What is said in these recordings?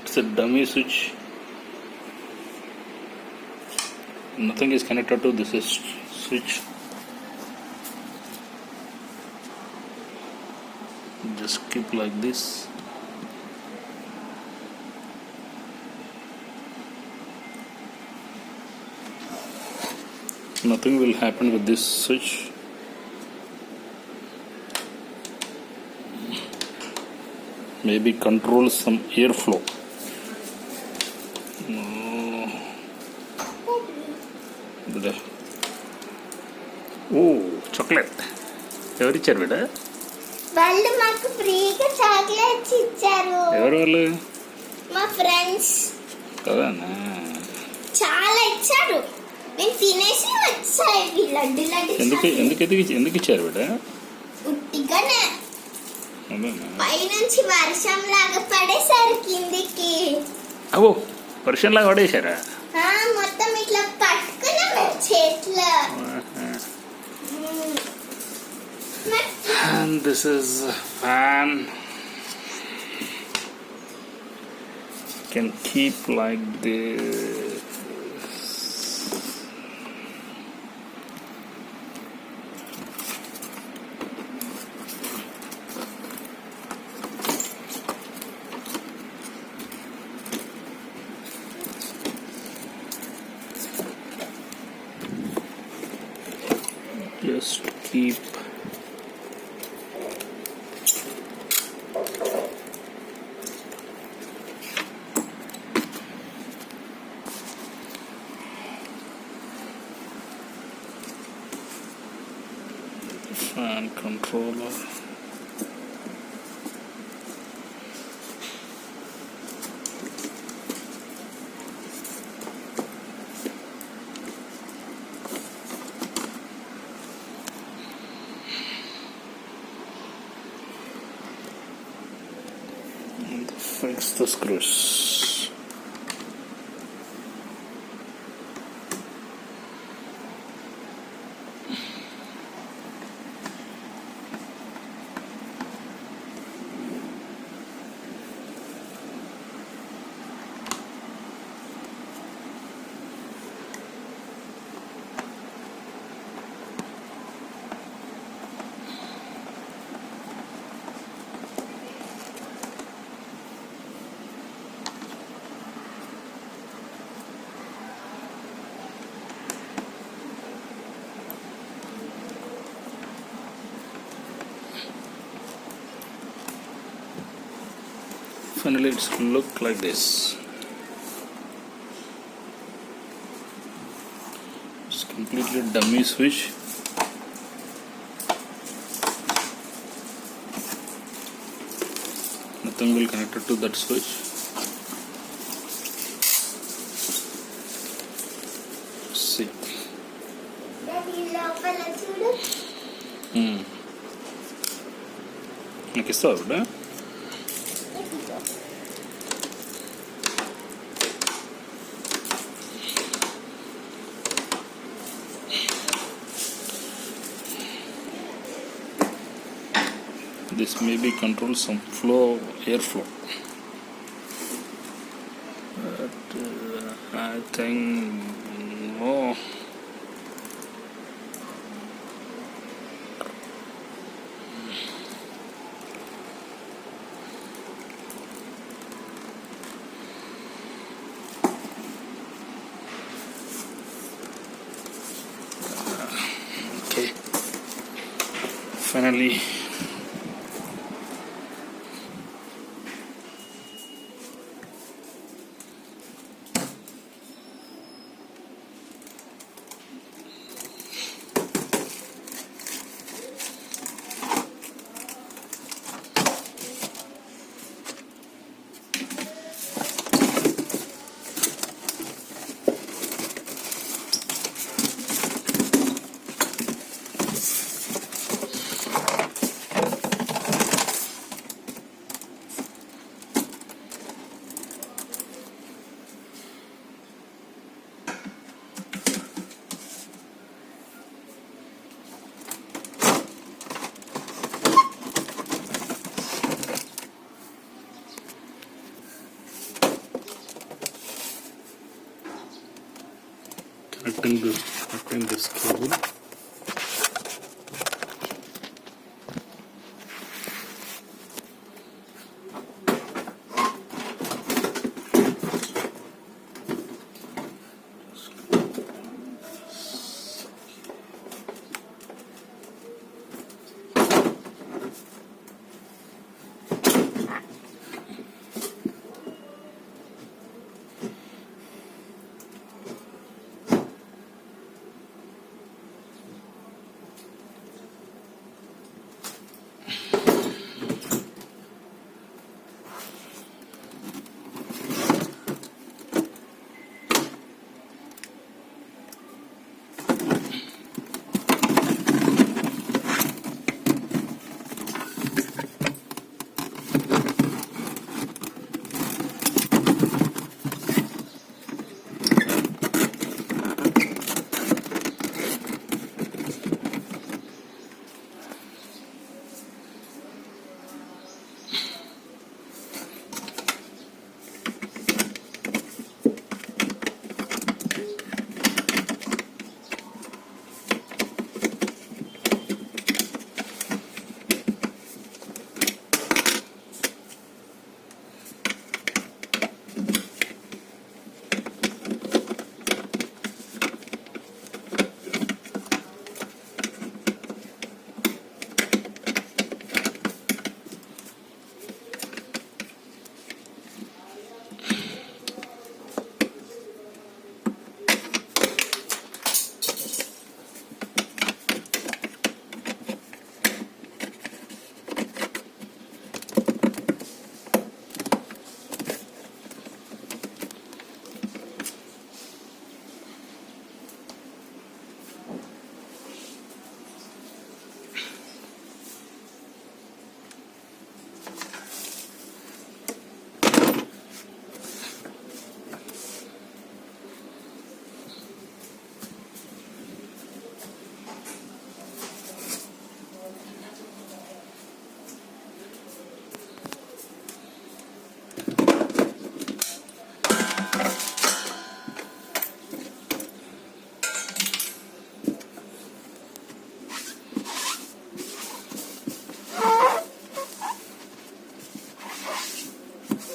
It's a dummy switch. Nothing is connected to this switch. Just keep like this. Nothing will happen with this switch. Maybe control some airflow. Chocolate ఎవరిచ్చారు బిడ్డ? వాళ్ళు మాకు ఫ్రీగా chocolates ఇచ్చారు. ఎవరు వాళ్ళు? మా ఫ్రెండ్స్ కదా. చాలా ఇచ్చారు. నేను తినేసి వచ్చాయి లడ్డు లడ్డు. ఎందుకు ఇచ్చారు బిడ్డ? ఉట్టిగానే పైనుంచి వర్షం లాగా పడేసారు కిందికి. అవో వర్షం లాగా పడేసారా? మొత్తం ఇట్లా పట్టుకున్నాం చేతిలో. And this is a fan. Can keep like this. Just keep fan controller. Fix the screws. Finally, it's look like this. It's completely dummy switch. Nothing will connect to that switch. See. Like this, right? This maybe controls some airflow. But I think no. Okay. Finally. cutting this cable.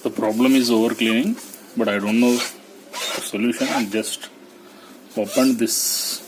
The problem is over cleaning, but I don't know the solution. I just opened this.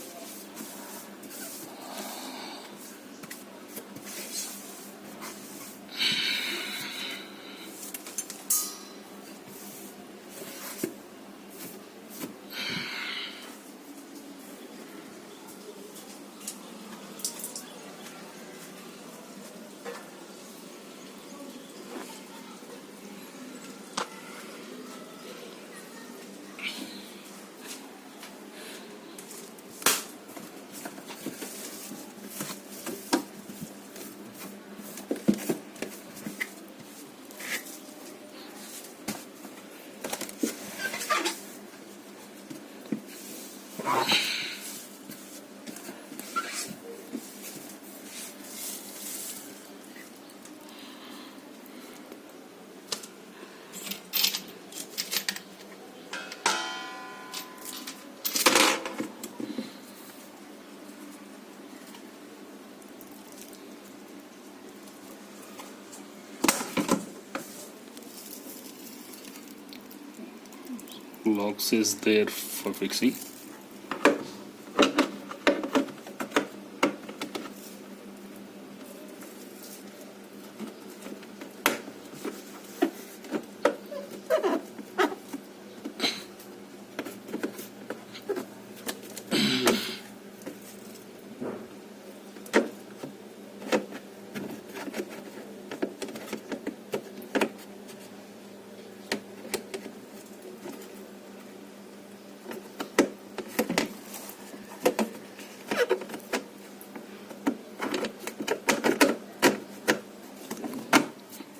Locks is there for fixing.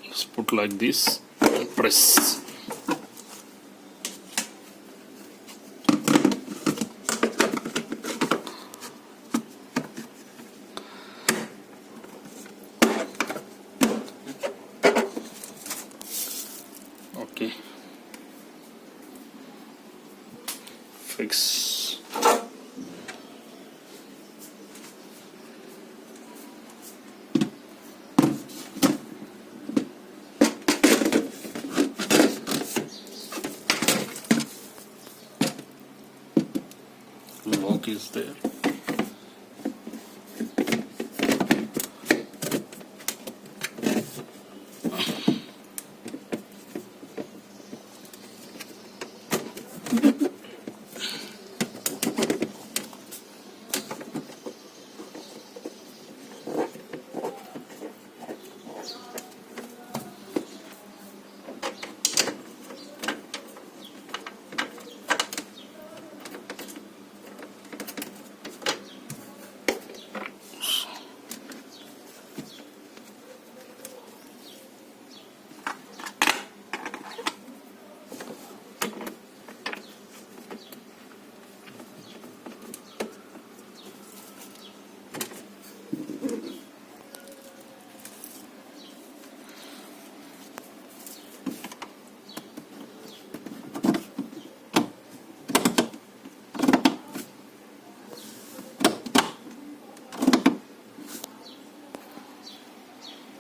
Just put like this, press. Okay, fix. is there.